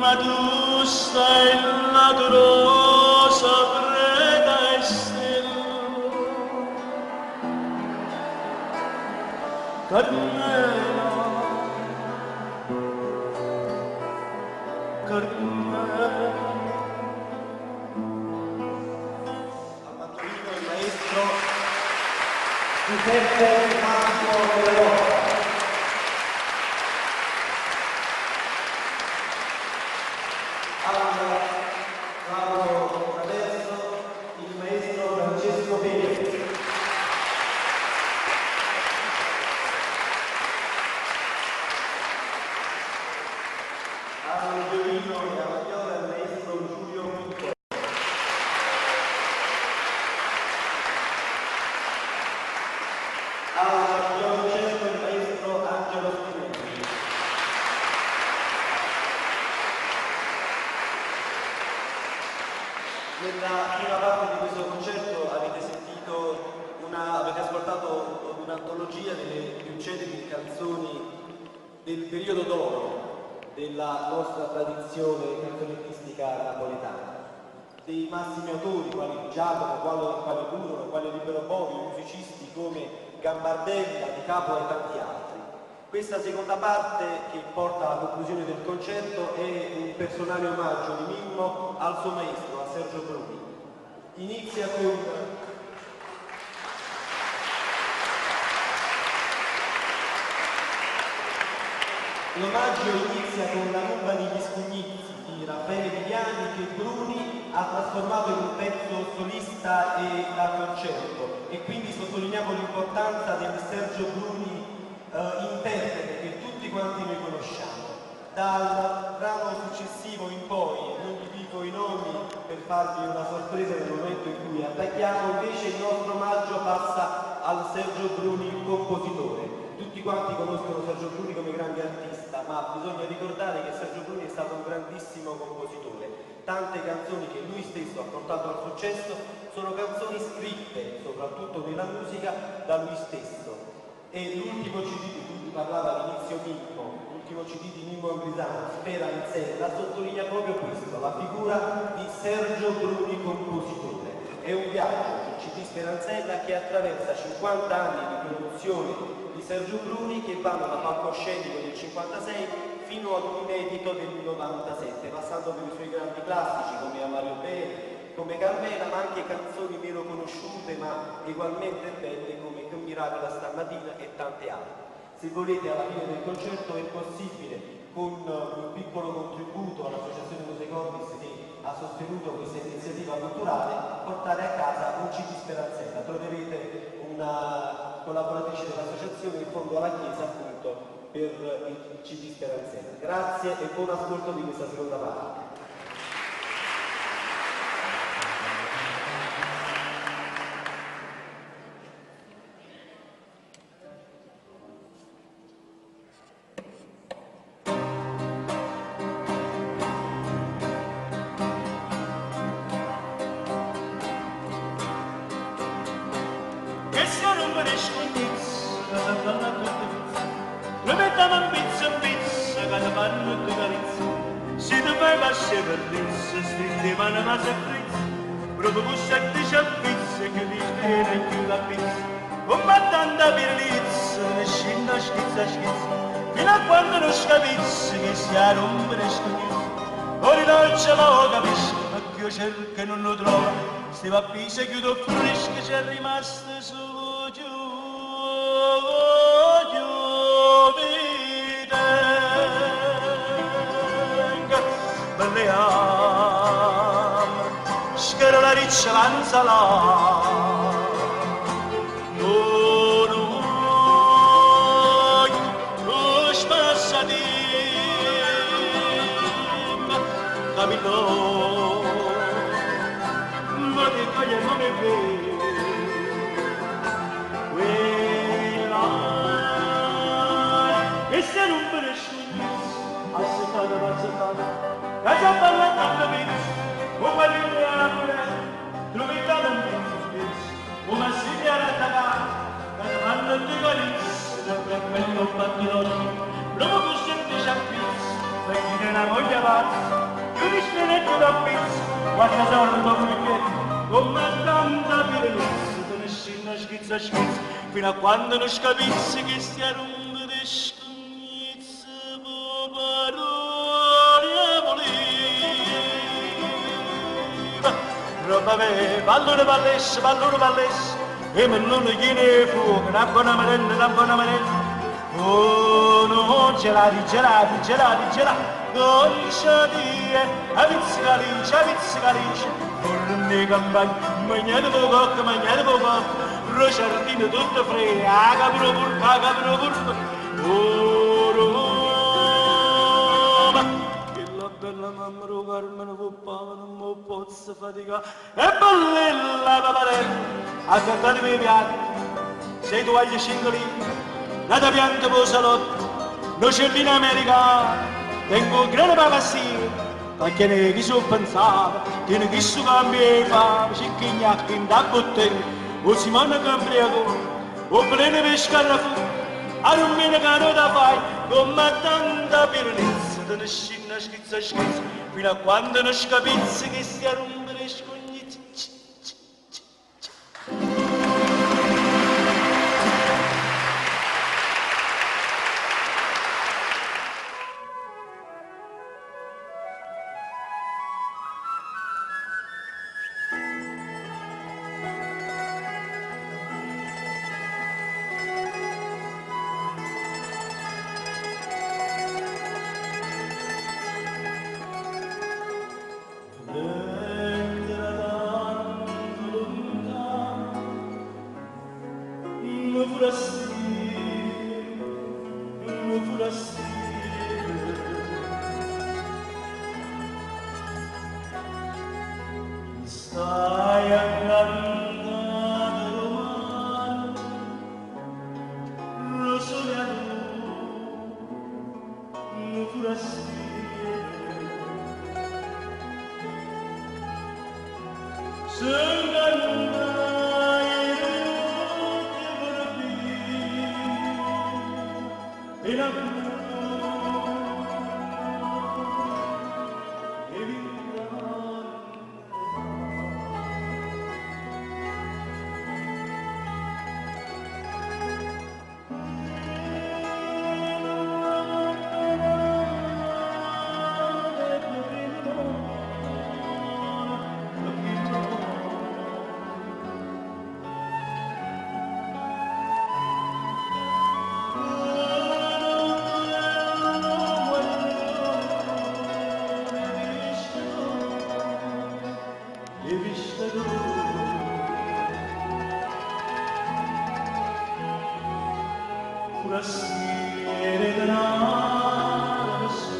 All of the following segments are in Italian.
ma tu stai la rosa preda e stella. Carmela, Carmela. Al mandolino il maestro Giuseppe Marco Della. Nella prima parte di questo concerto avete ascoltato un'antologia delle più celebri canzoni del periodo d'oro della nostra tradizione canzonettistica napoletana. Dei massimi autori quali Giacomo, quale Burro, quale Libero Bovi, musicisti come Gambardella, Di Capo e tanti altri. Questa seconda parte, che porta alla conclusione del concerto, è un personale omaggio di Mimmo al suo maestro, a Sergio Bruni. Inizia con... L'omaggio inizia con La Rumba degli Scugnizi di Raffaele Viviani, che Bruni ha trasformato in un pezzo solista e da concerto, e quindi sottolineiamo l'importanza del Sergio Bruni interprete che tutti quanti noi conosciamo. Dal brano successivo in poi, non vi dico i nomi per farvi una sorpresa nel momento in cui attacchiamo, invece il nostro omaggio passa al Sergio Bruni compositore. Tutti quanti conoscono Sergio Bruni come grande artista, ma bisogna ricordare che Sergio Bruni è stato un grandissimo compositore. Tante canzoni che lui stesso ha portato al successo sono canzoni scritte, soprattutto nella musica, da lui stesso. E l'ultimo CD di cui parlava all'inizio Mimmo, l'ultimo CD di Mimmo Angrisano, Speranzella, sottolinea proprio questo, la figura di Sergio Bruni compositore. È un viaggio, il CD Speranzella, che attraversa 50 anni di produzione di Sergio Bruni, che vanno da palcoscenico del 56 fino ad un inedito del 97, passando per i suoi grandi classici come Amario Bene, come Carmela, ma anche canzoni meno conosciute ma ugualmente belle come Che un miracolo stamattina e tante altre. Se volete, alla fine del concerto è possibile, con un piccolo contributo all'Associazione Musicordis che ha sostenuto questa iniziativa culturale, portare a casa un CD Speranzella. Troverete una collaboratrice dell'associazione in fondo alla chiesa, appunto, per il CD Speranzella. Grazie e buon ascolto di questa seconda parte. Fino a quando non capissi che sia rompere scognito, ora non ce lo capisco, ma che io cerco e non lo trovo, se va a pisa chiudo fresco, c'è rimasto solo giù, mi tengo, balliamo, schero la riccia lanzala. Capito, ma che coglie non è vero, quella che se non me ne scioglis, aspettata, che già parlato a capire, come arriva la mulher, trovita un pezzo, come si chiama l'attaccato, che vanno di calizia, per quello battirò, proprio con semplice acquisto. perché una moglie pazza, giudice netto da pizza, quando sordo perché, come tanta pirelizza, te ne scina schizza schizza, fino a quando non scapissi che stia rumbo di scognizza, parole voleva. Roba me, pallone pallesse, e me non gliene fuoco, una buona merenda. Oh no, gelati, dolciadie, avizzicalice, vorremmi campagna, mangiate poco, rosciardine tutto freddo, capro pulpa, oh Roma, che la bella mamma lo Carmine puppava, non mi posso faticare, e ballella paparella, accantatemi i piatti, sei tu agli cingolini, nata pianta per salotto, nocellina americana, tengo un grano papassino, perché ne chi so pensava, che ne chi so cambia fame, cicchignacchi in da bottega, o si manna cambriaco, o plene pescara fu, a non me ne caro da fai, come tanta pirnizza, te ne scina schizza, fino a quando non scapizzi che stia rompere scognizzi. Stai andando romano, rosoleano, non furastiere. S'angandai notte vorbi, e la Forastiere d'anaso,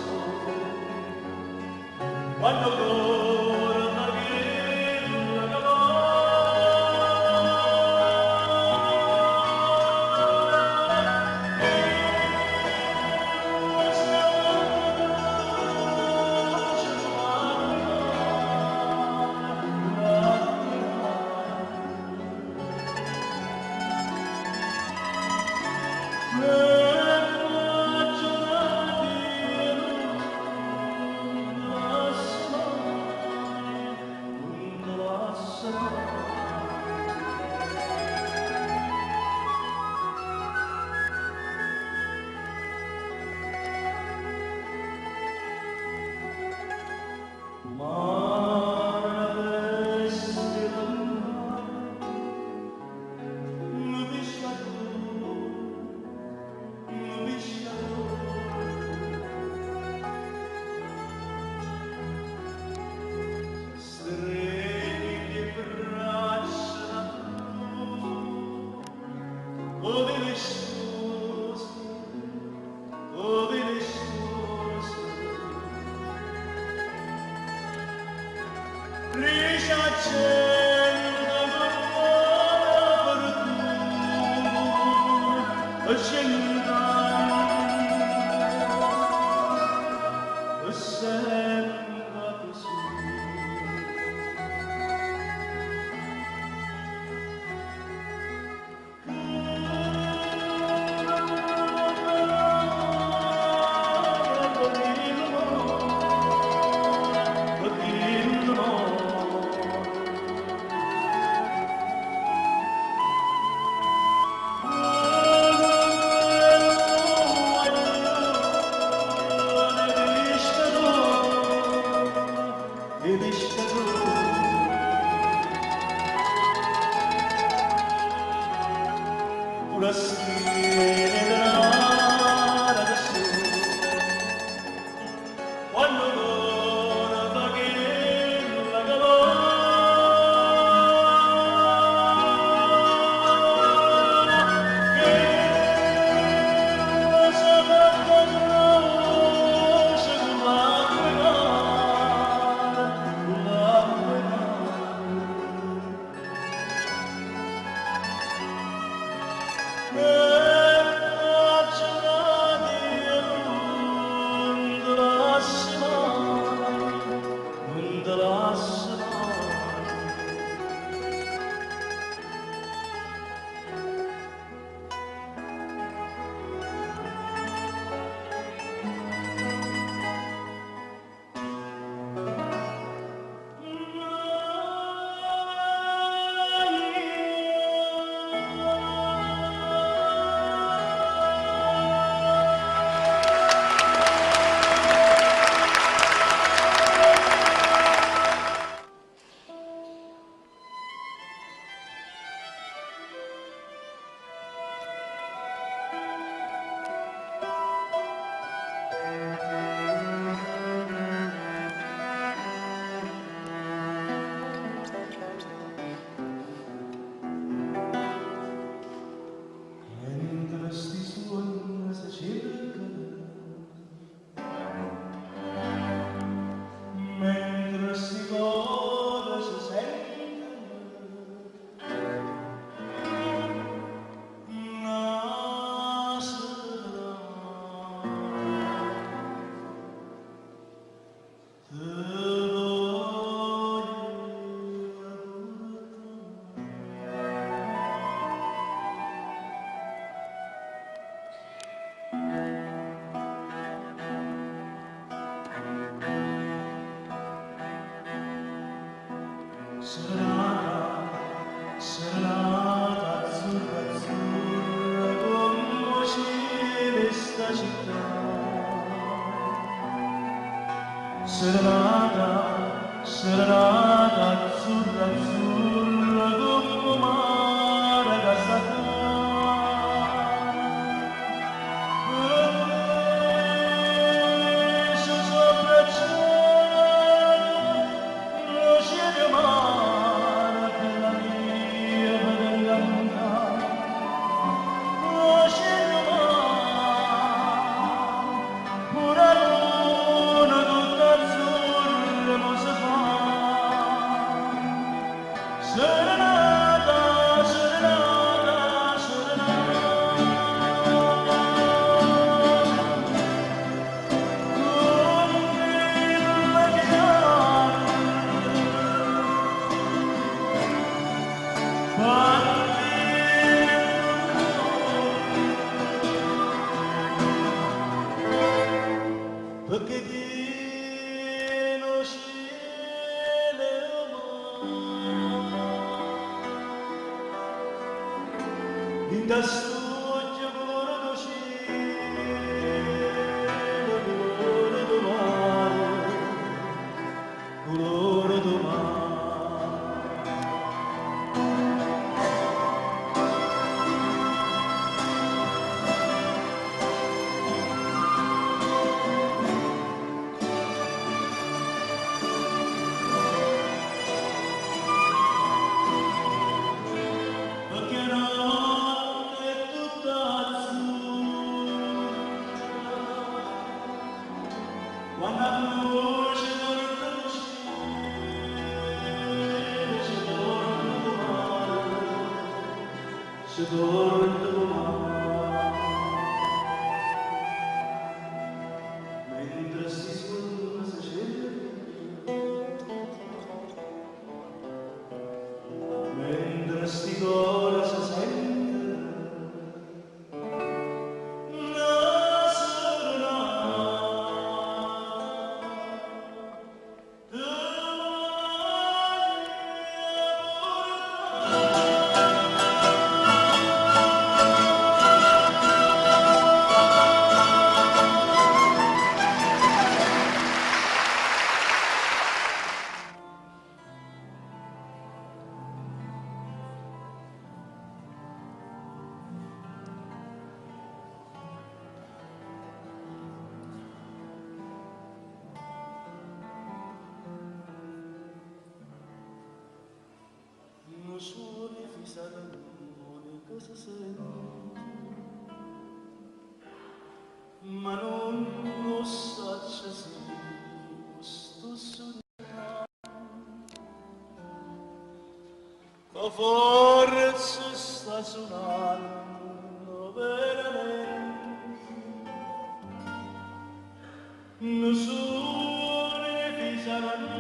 quando torna villa una stella della del sole. Quando guarda che la calora che si fatta croce con l'acqua mare, con l'acqua mentre sti suoni si cercano, mentre sti cose si sentono, nascerà. Te Serenata, serenata azzurra, azzurra come cielo sta città. Serenata, serenata azzurra, azzurra come mare che sta qua. Su sopra il cielo, lo cielo mare per la mia vedanga. Lo cielo mare, pure luna tutta azzurra non si fa. Serenata, serenata, serenata. Perché pieno cielo in da studio colore do cielo, colore do mare, colore do mare. Perché notte è tutta azzurra, quando la luce torna al cielo, ci torna domani, ci torna domani. Mentre si suona si cerca, mentre sti cuore si sentono, nascerà. Te voglio. cosa sento, ma non lo saccia se sto sognando, ma forse sta suonando veramente, non so ne saranno.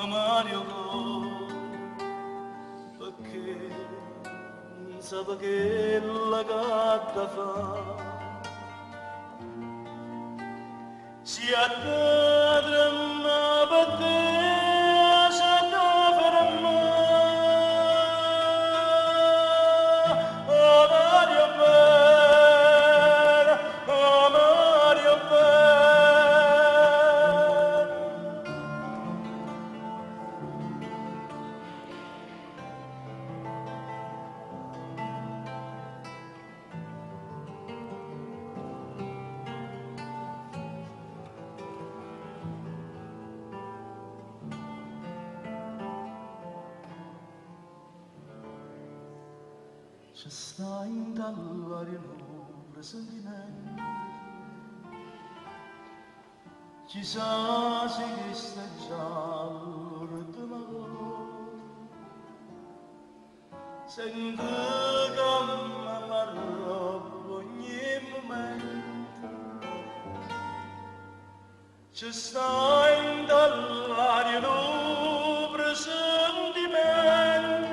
Mario perché non sa che la gatta fa si attadrà per te si attadrà oh Mario bene oh Mario bene. Ci sta in dall'aria l'ombra sentimento, ci sa se che sta giallo ritmato, sento che mi arrobo ogni momento, ci sta in dall'aria l'ombra sentimento.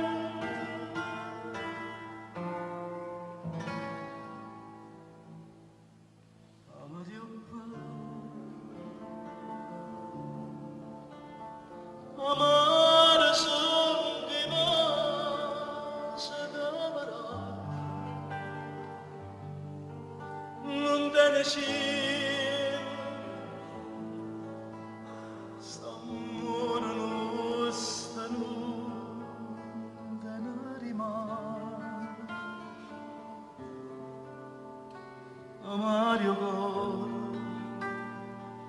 Amare sangue se n'amarà, non te ne scie, st'amore nostro non te ne rimane. Mario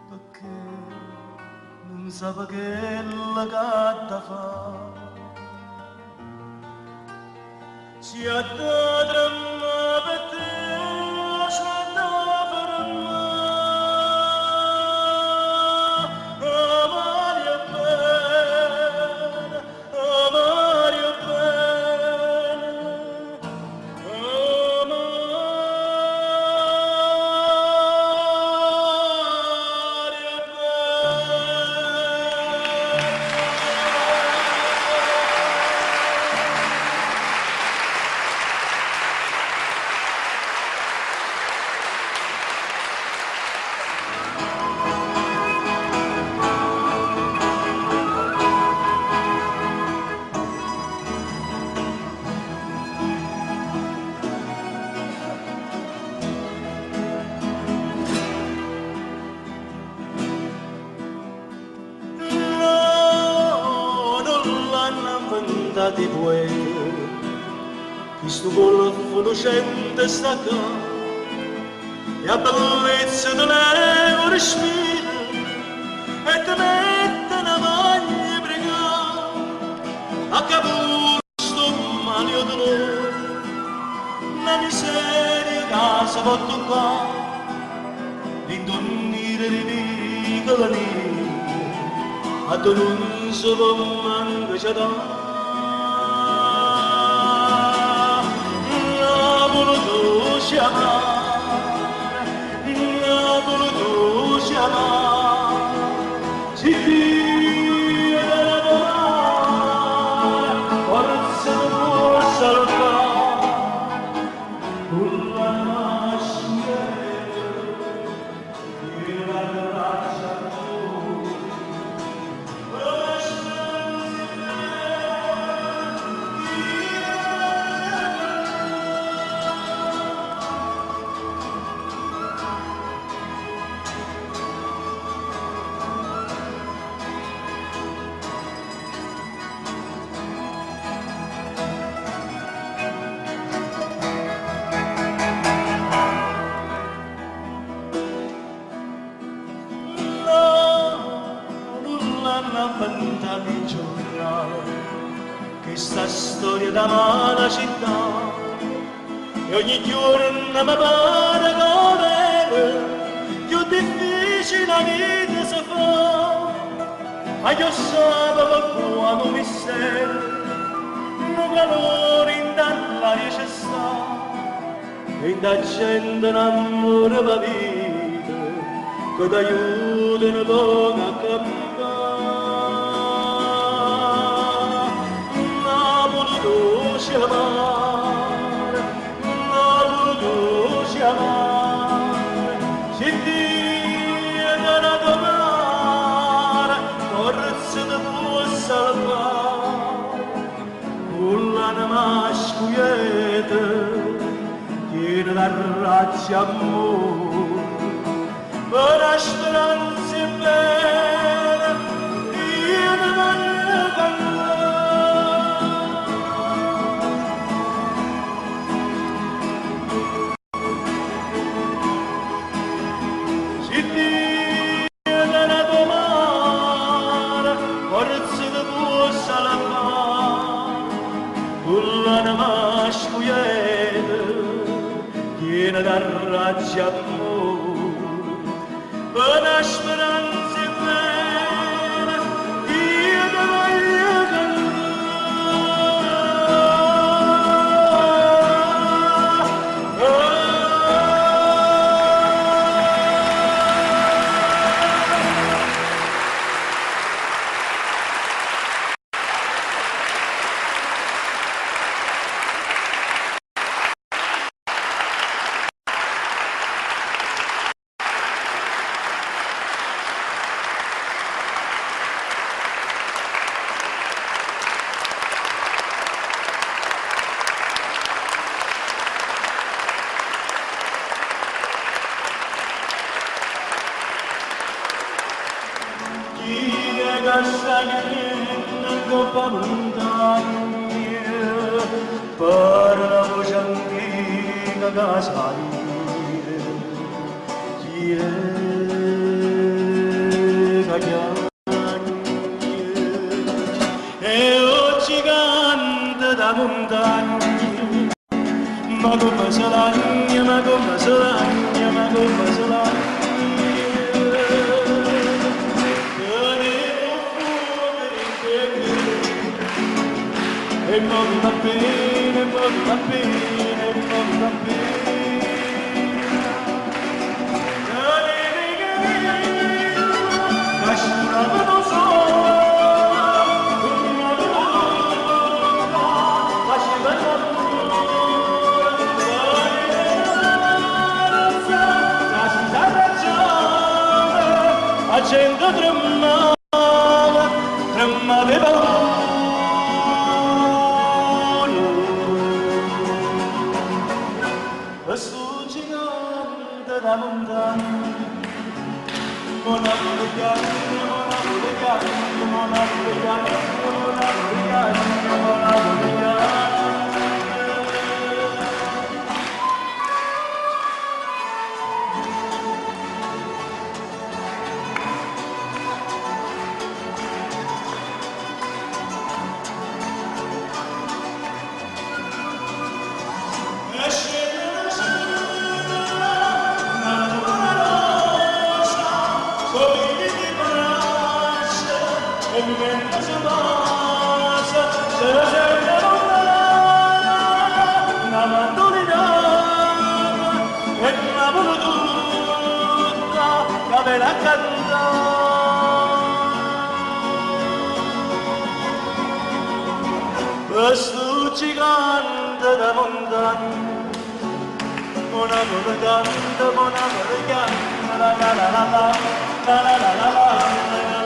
perché non sa che la gatta fa si attadrà per te si attadrà Mario bene Mario bene di vuoi, questo golfo lucente sta qua, e la bellezza di lei respira, e ti mette una maglia pregare, a capo sto malio dolore, una miseria che si può toccare, l'indonnire di piccoli, a tu non si può manco c'è stampata di giornale, questa storia da mala città, e ogni giorno mi pare come più difficile la vita si fa, ma io sapevo quando mi sento un calore in dall'aria c'è sta, e in da gente l'amore va vita che ti aiuta un po' a camminare. Napoli dolce amare, Napoli dolce amare, se Dio ti ha dato mare, forse ti può salvare, con l'anima scoglieta, piena da razza amore, per la speranza bella, io ne voglio cantare. Se Dio ti ha dato mare, forse ti può salvare, con l'anima scoglieta, piena da razza amore, per la speranza bella, io ti voglio coppa montagna, per la voce antica che sale, chi è che chiagna, e oggi canta da montagna, ma come se lagna, ma come se lagna, ma come se lagna. E movi va bene, movi va bene, movi va bene. Lasciamo non so, accendo tremava, tremava questo gigante da montagna, mon amore piano, mon amore piano, mon amore piano, mon amore piano, mon amore piano. La canta questo gigante da montagna, mon amore canta, mon amore canta, la la la la la la la la la la.